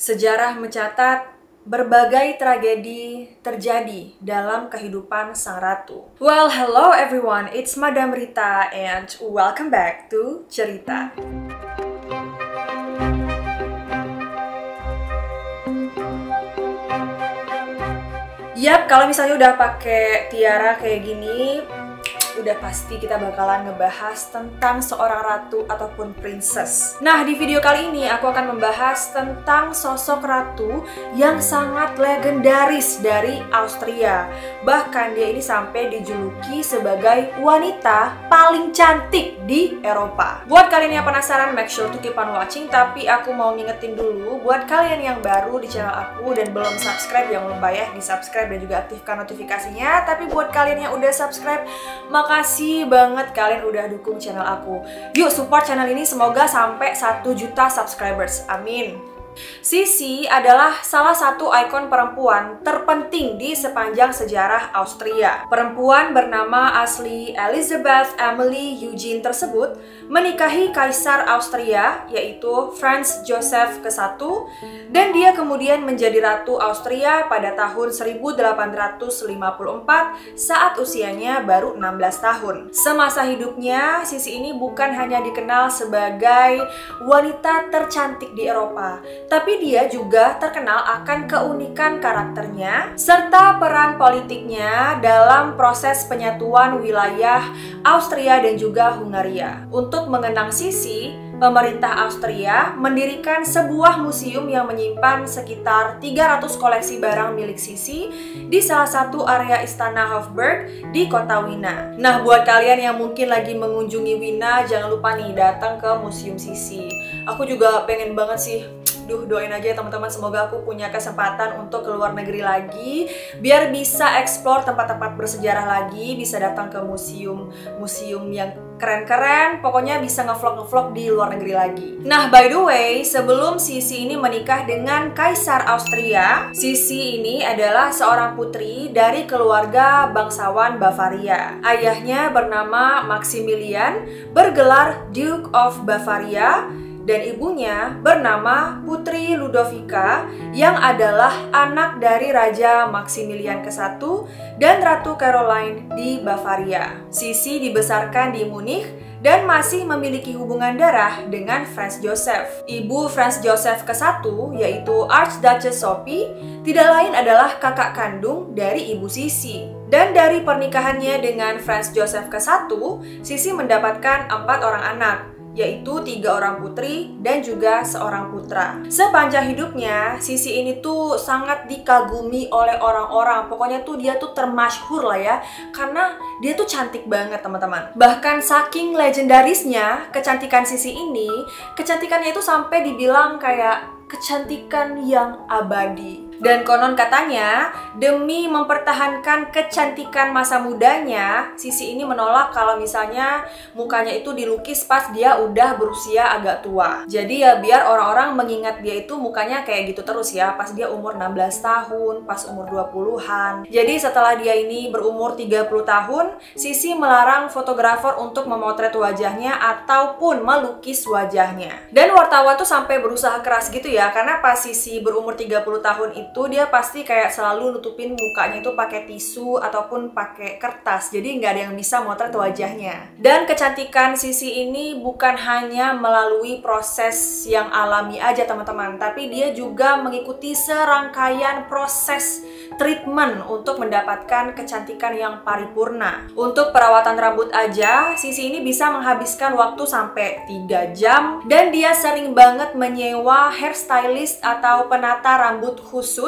Sejarah mencatat berbagai tragedi terjadi dalam kehidupan sang ratu. Well, hello everyone, it's Madam Rita and welcome back to Cerita. Yap, kalau misalnya udah pakai tiara kayak gini, udah pasti kita bakalan ngebahas tentang seorang ratu ataupun princess. Nah, di video kali ini aku akan membahas tentang sosok ratu yang sangat legendaris dari Austria. Bahkan dia ini sampai dijuluki sebagai wanita paling cantik di Eropa. Buat kalian yang penasaran, make sure to keep on watching. Tapi aku mau ngingetin dulu, buat kalian yang baru di channel aku dan belum subscribe, jangan lupa ya di subscribe dan juga aktifkan notifikasinya. Tapi buat kalian yang udah subscribe, makasih banget kalian udah dukung channel aku. Yuk support channel ini, semoga sampai 1 juta subscribers. Amin. Sisi adalah salah satu ikon perempuan terpenting di sepanjang sejarah Austria. Perempuan bernama asli Elizabeth Emily Eugene tersebut menikahi Kaisar Austria yaitu Franz Joseph ke-1 dan dia kemudian menjadi Ratu Austria pada tahun 1854 saat usianya baru 16 tahun. Semasa hidupnya, Sisi ini bukan hanya dikenal sebagai wanita tercantik di Eropa, tapi dia juga terkenal akan keunikan karakternya serta peran politiknya dalam proses penyatuan wilayah Austria dan juga Hungaria. Untuk mengenang Sisi, pemerintah Austria mendirikan sebuah museum yang menyimpan sekitar 300 koleksi barang milik Sisi di salah satu area istana Hofburg di kota Wina. Nah, buat kalian yang mungkin lagi mengunjungi Wina, jangan lupa nih datang ke Museum Sisi. Aku juga pengen banget sih. Doain aja ya teman-teman, semoga aku punya kesempatan untuk ke luar negeri lagi biar bisa explore tempat-tempat bersejarah lagi, bisa datang ke museum yang keren-keren, pokoknya bisa ngevlog di luar negeri lagi. Nah, by the way, sebelum Sisi ini menikah dengan Kaisar Austria, Sisi ini adalah seorang putri dari keluarga bangsawan Bavaria. Ayahnya bernama Maximilian, bergelar Duke of Bavaria, dan ibunya bernama Putri Ludovica yang adalah anak dari Raja Maximilian ke-1 dan Ratu Caroline di Bavaria. Sisi dibesarkan di Munich dan masih memiliki hubungan darah dengan Franz Joseph. Ibu Franz Joseph ke-1 yaitu Archduchess Sophie tidak lain adalah kakak kandung dari ibu Sisi. Dan dari pernikahannya dengan Franz Joseph ke-1, Sisi mendapatkan 4 orang anak, yaitu 3 orang putri dan juga seorang putra. Sepanjang hidupnya, Sisi ini tuh sangat dikagumi oleh orang-orang. Pokoknya tuh dia tuh termasyhur lah ya, karena dia tuh cantik banget teman-teman. Bahkan saking legendarisnya kecantikan Sisi ini, kecantikannya itu sampai dibilang kayak kecantikan yang abadi. Dan konon katanya, demi mempertahankan kecantikan masa mudanya, Sisi ini menolak kalau misalnya mukanya itu dilukis pas dia udah berusia agak tua. Jadi ya biar orang-orang mengingat dia itu mukanya kayak gitu terus ya, pas dia umur 16 tahun, pas umur 20-an. Jadi setelah dia ini berumur 30 tahun, Sisi melarang fotografer untuk memotret wajahnya ataupun melukis wajahnya. Dan wartawan tuh sampai berusaha keras gitu ya, karena pas Sisi berumur 30 tahun itu dia pasti kayak selalu nutupin mukanya itu pakai tisu ataupun pakai kertas, jadi nggak ada yang bisa motret wajahnya. Dan kecantikan Sisi ini bukan hanya melalui proses yang alami aja teman-teman, tapi dia juga mengikuti serangkaian proses treatment untuk mendapatkan kecantikan yang paripurna. Untuk perawatan rambut aja, Sisi ini bisa menghabiskan waktu sampai 3 jam dan dia sering banget menyewa hairstylist atau penata rambut khusus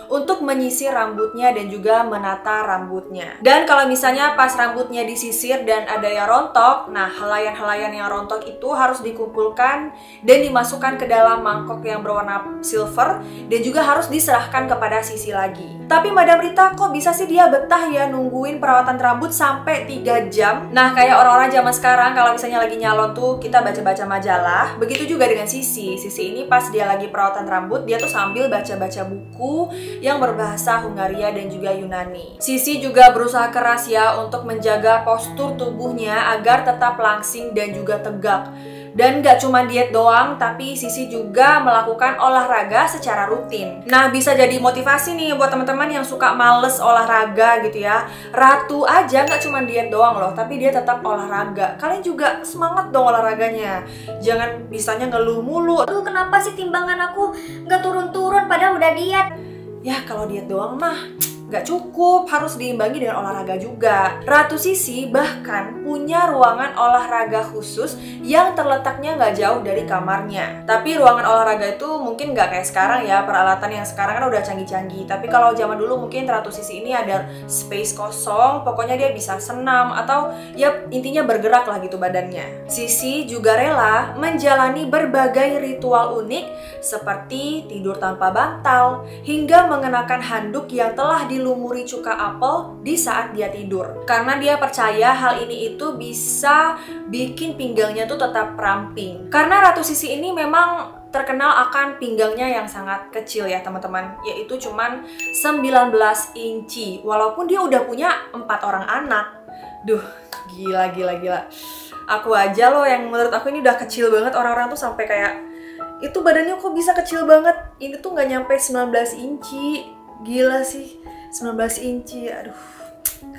untuk menyisir rambutnya dan juga menata rambutnya. Dan kalau misalnya pas rambutnya disisir dan ada yang rontok, nah helaian-helaian yang rontok itu harus dikumpulkan dan dimasukkan ke dalam mangkok yang berwarna silver dan juga harus diserahkan kepada Sisi lagi. Tapi Madam Rita, kok bisa sih dia betah ya nungguin perawatan rambut sampai 3 jam? Nah, kayak orang-orang zaman sekarang kalau misalnya lagi nyalon tuh kita baca-baca majalah. Begitu juga dengan Sisi. Sisi ini pas dia lagi perawatan rambut, dia tuh sambil baca-baca buku yang berbahasa Hungaria dan juga Yunani. Sisi juga berusaha keras ya untuk menjaga postur tubuhnya agar tetap langsing dan juga tegak. Dan gak cuma diet doang, tapi Sisi juga melakukan olahraga secara rutin. Nah, bisa jadi motivasi nih buat teman-teman yang suka males olahraga gitu ya. Ratu aja gak cuma diet doang loh, tapi dia tetap olahraga. Kalian juga semangat dong olahraganya. Jangan bisanya ngeluh mulu. Aduh, kenapa sih timbangan aku gak turun-turun padahal udah diet? Ya, kalau diet doang mah nggak cukup, harus diimbangi dengan olahraga juga. Ratu Sisi bahkan punya ruangan olahraga khusus yang terletaknya nggak jauh dari kamarnya. Tapi ruangan olahraga itu mungkin nggak kayak sekarang ya, peralatan yang sekarang kan udah canggih-canggih. Tapi kalau zaman dulu mungkin Ratu Sisi ini ada space kosong, pokoknya dia bisa senam atau ya intinya bergerak lah gitu badannya. Sisi juga rela menjalani berbagai ritual unik seperti tidur tanpa bantal, hingga mengenakan handuk yang telah dilumuri cuka apel di saat dia tidur. Karena dia percaya hal ini itu bisa bikin pinggangnya tuh tetap ramping. Karena Ratu Sisi ini memang terkenal akan pinggangnya yang sangat kecil ya teman-teman, yaitu cuman 19 inci, walaupun dia udah punya 4 orang anak. Duh, gila. Aku aja loh yang menurut aku ini udah kecil banget, orang-orang tuh sampai kayak itu badannya kok bisa kecil banget. Ini tuh nggak nyampe 19 inci. Gila sih, 19 inci. Aduh,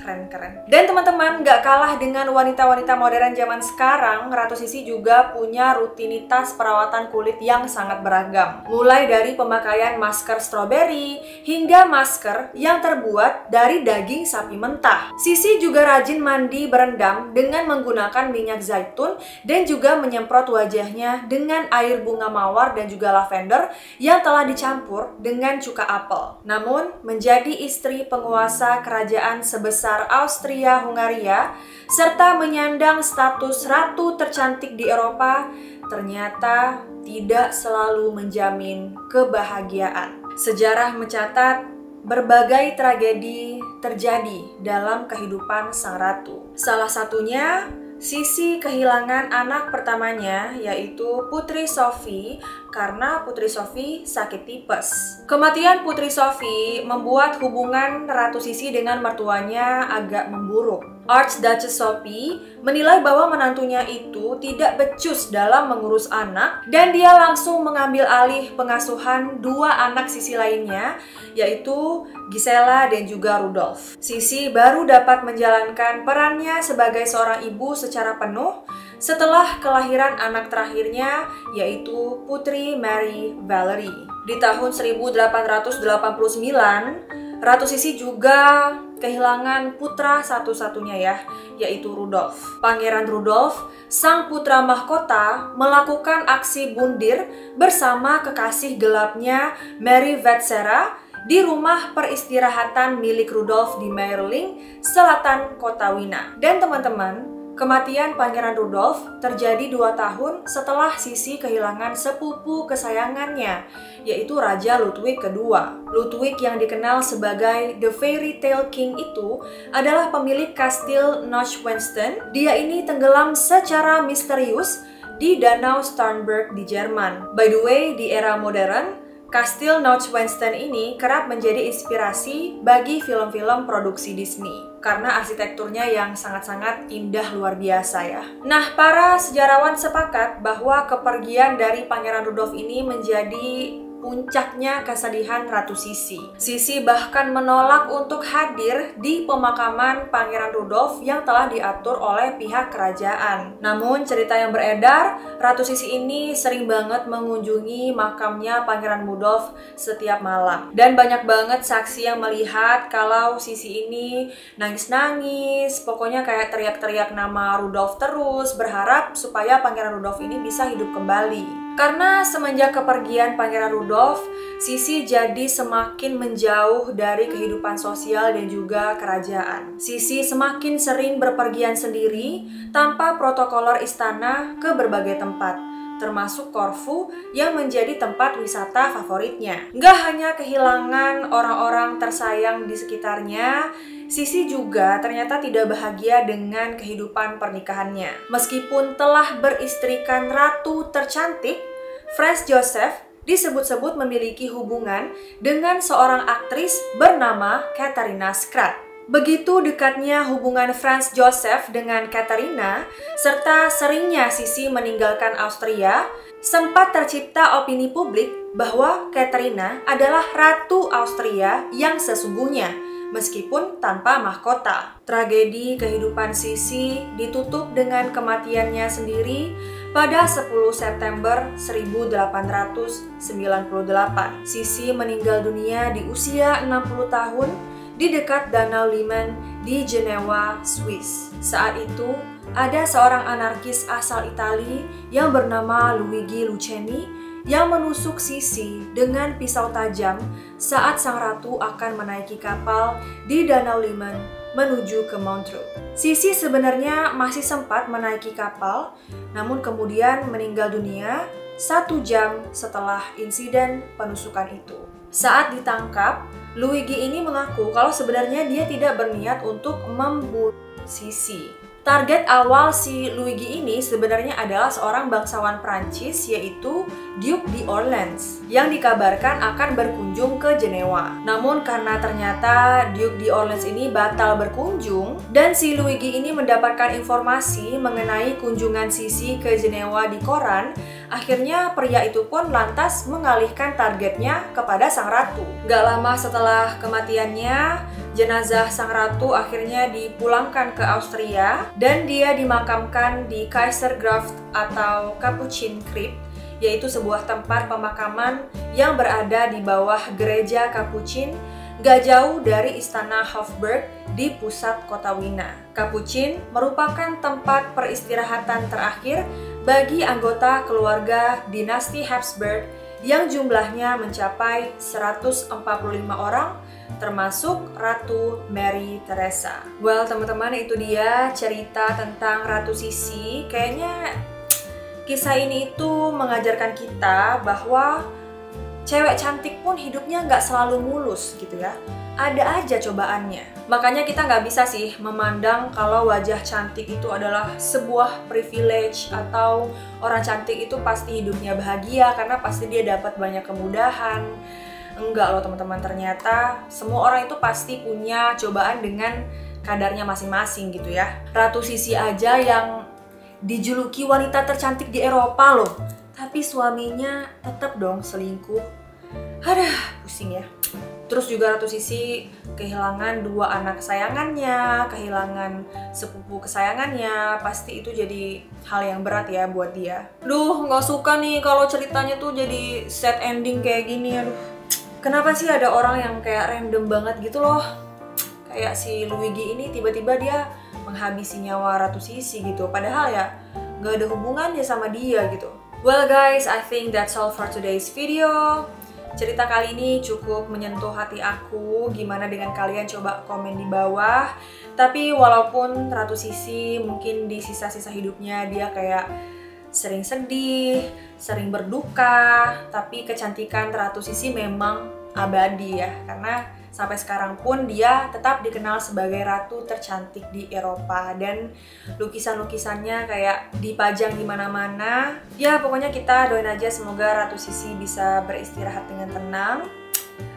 keren. Dan teman-teman, gak kalah dengan wanita-wanita modern zaman sekarang, Ratu Sisi juga punya rutinitas perawatan kulit yang sangat beragam. Mulai dari pemakaian masker stroberi hingga masker yang terbuat dari daging sapi mentah. Sisi juga rajin mandi berendam dengan menggunakan minyak zaitun dan juga menyemprot wajahnya dengan air bunga mawar dan juga lavender yang telah dicampur dengan cuka apel. Namun, menjadi istri penguasa kerajaan sebesar Austria-Hungaria serta menyandang status ratu tercantik di Eropa ternyata tidak selalu menjamin kebahagiaan. Sejarah mencatat berbagai tragedi terjadi dalam kehidupan sang ratu. Salah satunya Sisi kehilangan anak pertamanya, yaitu Putri Sophie, karena Putri Sophie sakit tipes. Kematian Putri Sophie membuat hubungan Ratu Sisi dengan mertuanya agak memburuk. Archduchess Sophie menilai bahwa menantunya itu tidak becus dalam mengurus anak, dan dia langsung mengambil alih pengasuhan 2 anak Sisi lainnya, yaitu Gisela dan juga Rudolf. Sisi baru dapat menjalankan perannya sebagai seorang ibu secara penuh setelah kelahiran anak terakhirnya, yaitu Putri Mary Valerie. Di tahun 1889, Ratu Sisi juga kehilangan putra satu-satunya ya, yaitu Rudolf. Pangeran Rudolf, sang putra mahkota, melakukan aksi bundir bersama kekasih gelapnya Mary Vetsera di rumah peristirahatan milik Rudolf di Mayerling, selatan kota Wina. Dan teman-teman, kematian Pangeran Rudolf terjadi 2 tahun setelah Sisi kehilangan sepupu kesayangannya, yaitu Raja Ludwig II. Ludwig yang dikenal sebagai The Fairy Tale King itu adalah pemilik kastil Neuschwanstein. Dia ini tenggelam secara misterius di Danau Starnberg di Jerman. By the way, di era modern, Kastil Neuschwanstein ini kerap menjadi inspirasi bagi film-film produksi Disney karena arsitekturnya yang sangat-sangat indah luar biasa ya. Nah, para sejarawan sepakat bahwa kepergian dari Pangeran Rudolf ini menjadi puncaknya kesedihan Ratu Sisi. Sisi bahkan menolak untuk hadir di pemakaman Pangeran Rudolf yang telah diatur oleh pihak kerajaan. Namun cerita yang beredar, Ratu Sisi ini sering banget mengunjungi makamnya Pangeran Rudolf setiap malam. Dan banyak banget saksi yang melihat kalau Sisi ini nangis-nangis, pokoknya kayak teriak-teriak nama Rudolf terus, berharap supaya Pangeran Rudolf ini bisa hidup kembali. Karena semenjak kepergian Pangeran Rudolf, Sisi jadi semakin menjauh dari kehidupan sosial dan juga kerajaan. Sisi semakin sering berpergian sendiri tanpa protokoler istana ke berbagai tempat, termasuk Korfu yang menjadi tempat wisata favoritnya. Nggak hanya kehilangan orang-orang tersayang di sekitarnya, Sisi juga ternyata tidak bahagia dengan kehidupan pernikahannya. Meskipun telah beristrikan ratu tercantik, Franz Joseph disebut-sebut memiliki hubungan dengan seorang aktris bernama Katharina Skrat. Begitu dekatnya hubungan Franz Joseph dengan Katerina, serta seringnya Sisi meninggalkan Austria, sempat tercipta opini publik bahwa Katerina adalah Ratu Austria yang sesungguhnya, meskipun tanpa mahkota. Tragedi kehidupan Sisi ditutup dengan kematiannya sendiri pada 10 September 1898. Sisi meninggal dunia di usia 60 tahun di dekat Danau Limen di Jenewa, Swiss. Saat itu, ada seorang anarkis asal Italia yang bernama Luigi Lucchini yang menusuk Sisi dengan pisau tajam saat sang ratu akan menaiki kapal di Danau Limen menuju ke Montreux. Sisi sebenarnya masih sempat menaiki kapal, namun kemudian meninggal dunia 1 jam setelah insiden penusukan itu. Saat ditangkap, Luigi ini mengaku kalau sebenarnya dia tidak berniat untuk membunuh Sisi. Target awal si Luigi ini sebenarnya adalah seorang bangsawan Prancis, yaitu Duke d'Orléans, yang dikabarkan akan berkunjung ke Jenewa. Namun karena ternyata Duke d'Orléans ini batal berkunjung, dan si Luigi ini mendapatkan informasi mengenai kunjungan Sisi ke Jenewa di koran, akhirnya pria itu pun lantas mengalihkan targetnya kepada sang ratu. Gak lama setelah kematiannya, jenazah sang ratu akhirnya dipulangkan ke Austria dan dia dimakamkan di Kaisergraft atau Capuchin Crypt, yaitu sebuah tempat pemakaman yang berada di bawah gereja Capuchin, gak jauh dari istana Hofburg di pusat kota Wina. Capuchin merupakan tempat peristirahatan terakhir bagi anggota keluarga dinasti Habsburg yang jumlahnya mencapai 145 orang, termasuk Ratu Mary Theresa. Well, teman-teman, itu dia cerita tentang Ratu Sisi. Kayaknya kisah ini itu mengajarkan kita bahwa cewek cantik pun hidupnya nggak selalu mulus gitu ya. Ada aja cobaannya. Makanya kita nggak bisa sih memandang kalau wajah cantik itu adalah sebuah privilege atau orang cantik itu pasti hidupnya bahagia karena pasti dia dapat banyak kemudahan. Enggak loh teman-teman, ternyata semua orang itu pasti punya cobaan dengan kadarnya masing-masing gitu ya. Ratu Sisi aja yang dijuluki wanita tercantik di Eropa loh, tapi suaminya tetap dong selingkuh. Aduh, pusing ya. Terus juga Ratu Sisi kehilangan 2 anak kesayangannya, kehilangan sepupu kesayangannya, pasti itu jadi hal yang berat ya buat dia. Duh, nggak suka nih kalau ceritanya tuh jadi sad ending kayak gini, aduh. Kenapa sih ada orang yang kayak random banget gitu loh? Kayak si Luigi ini tiba-tiba dia menghabisi nyawa Ratu Sisi gitu, padahal ya nggak ada hubungannya sama dia gitu. Well guys, I think that's all for today's video. Cerita kali ini cukup menyentuh hati aku. Gimana dengan kalian? Coba komen di bawah. Tapi walaupun Ratu Sisi mungkin di sisa-sisa hidupnya dia kayak sering sedih, sering berduka, tapi kecantikan Ratu Sisi memang abadi ya, karena sampai sekarang pun dia tetap dikenal sebagai ratu tercantik di Eropa dan lukisan-lukisannya kayak dipajang di mana-mana. Ya pokoknya kita doain aja semoga Ratu Sisi bisa beristirahat dengan tenang.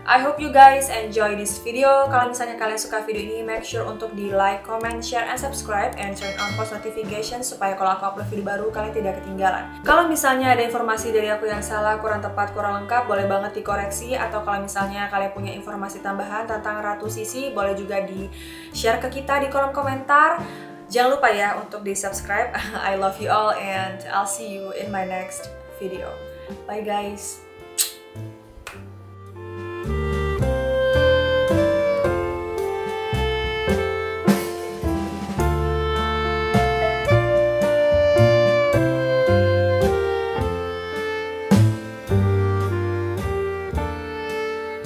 I hope you guys enjoy this video. Kalau misalnya kalian suka video ini, make sure untuk di like, comment, share, and subscribe, and turn on post notification supaya kalau aku upload video baru kalian tidak ketinggalan. Kalau misalnya ada informasi dari aku yang salah, kurang tepat, kurang lengkap, boleh banget dikoreksi. Atau kalau misalnya kalian punya informasi tambahan tentang Ratu Sisi, boleh juga di share ke kita di kolom komentar. Jangan lupa ya untuk di subscribe. I love you all and I'll see you in my next video. Bye guys.